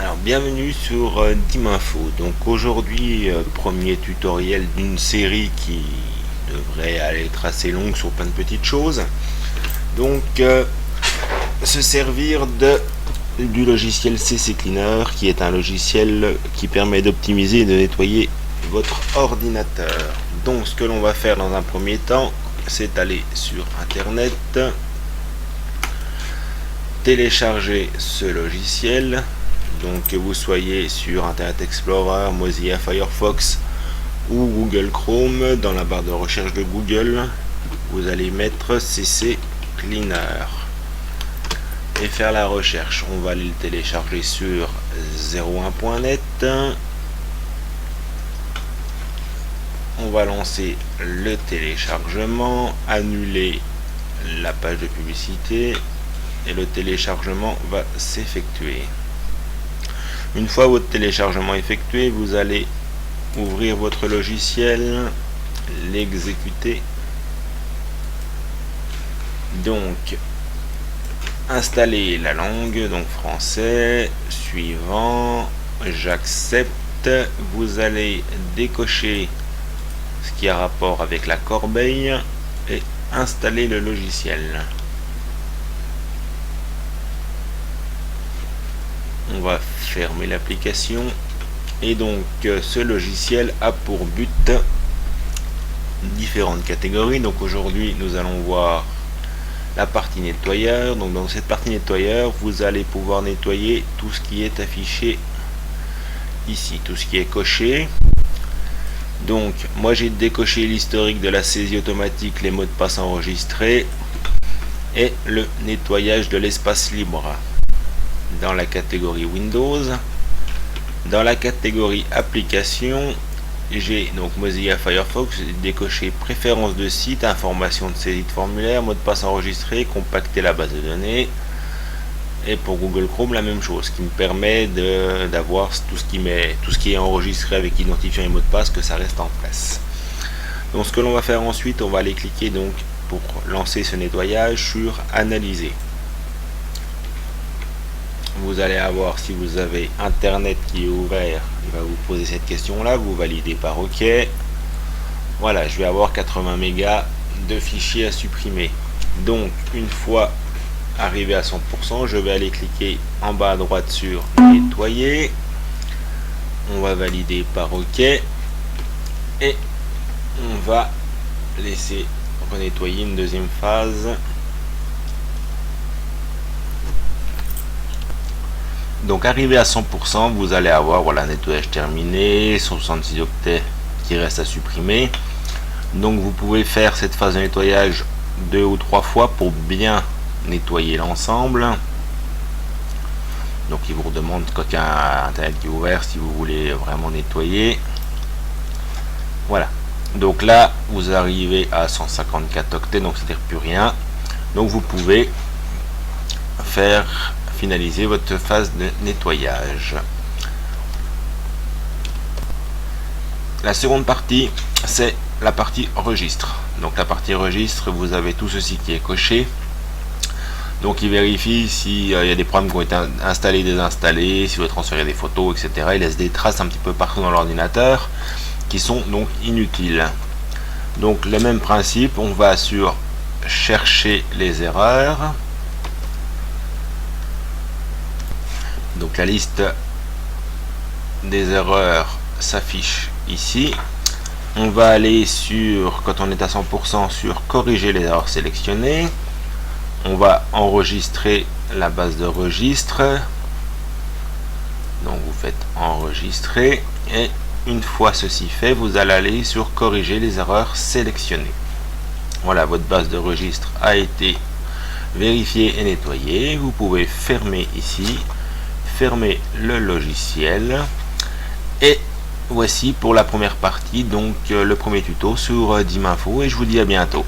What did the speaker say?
Alors bienvenue sur Diminfo. Donc aujourd'hui premier tutoriel d'une série qui devrait aller être assez longue sur plein de petites choses. Donc se servir du logiciel CC Cleaner, qui est un logiciel qui permet d'optimiser et de nettoyer votre ordinateur. Donc ce que l'on va faire dans un premier temps, c'est aller sur internet, télécharger ce logiciel. Donc que vous soyez sur Internet Explorer, Mozilla Firefox ou Google Chrome, dans la barre de recherche de Google, vous allez mettre CC Cleaner et faire la recherche. On va aller le télécharger sur 01.net. On va lancer le téléchargement, annuler la page de publicité et le téléchargement va s'effectuer. Une fois votre téléchargement effectué, vous allez ouvrir votre logiciel, l'exécuter. Donc, installer la langue, donc français, suivant, j'accepte. Vous allez décocher ce qui a rapport avec la corbeille et installer le logiciel. On va fermer l'application et donc ce logiciel a pour but différentes catégories. Donc aujourd'hui nous allons voir la partie nettoyeur. Donc dans cette partie nettoyeur, vous allez pouvoir nettoyer tout ce qui est affiché ici, tout ce qui est coché. Donc moi j'ai décoché l'historique de la saisie automatique, les mots de passe enregistrés et le nettoyage de l'espace libre dans la catégorie Windows. Dans la catégorie application, j'ai donc Mozilla Firefox, décoché préférences de site, information de saisie de formulaire, mot de passe enregistré, compacter la base de données. Et pour Google Chrome, la même chose, qui me permet d'avoir tout ce qui est enregistré avec identifiant et mot de passe, que ça reste en place. Donc ce que l'on va faire ensuite, on va aller cliquer donc pour lancer ce nettoyage sur analyser. Vous allez avoir, si vous avez internet qui est ouvert, il va vous poser cette question là, vous validez par OK. Voilà, je vais avoir 80 mégas de fichiers à supprimer. Donc une fois arrivé à 100%, je vais aller cliquer en bas à droite sur nettoyer. On va valider par OK et on va laisser renettoyer une deuxième phase. Donc arrivé à 100%, vous allez avoir voilà, nettoyage terminé, 66 octets qui restent à supprimer. Donc vous pouvez faire cette phase de nettoyage 2 ou 3 fois pour bien nettoyer l'ensemble. Donc il vous redemande quand il y a internet qui est ouvert si vous voulez vraiment nettoyer. Voilà. Donc là vous arrivez à 154 octets, donc c'est-à-dire plus rien. Donc vous pouvez finaliser votre phase de nettoyage. La seconde partie, c'est la partie registre. Donc la partie registre, vous avez tout ceci qui est coché. Donc il vérifie s'il y a des programmes qui ont été installés, désinstallés, si vous voulez transférer des photos, etc. Il laisse des traces un petit peu partout dans l'ordinateur qui sont donc inutiles. Donc le même principe, on va sur chercher les erreurs. Donc la liste des erreurs s'affiche ici. On va aller sur, quand on est à 100%, sur corriger les erreurs sélectionnées. On va enregistrer la base de registre. Donc vous faites enregistrer et une fois ceci fait, vous allez aller sur corriger les erreurs sélectionnées. Voilà, votre base de registre a été vérifiée et nettoyée. Vous pouvez fermer ici. Fermer le logiciel et voici pour la première partie, donc le premier tuto sur Diminfo, et je vous dis à bientôt.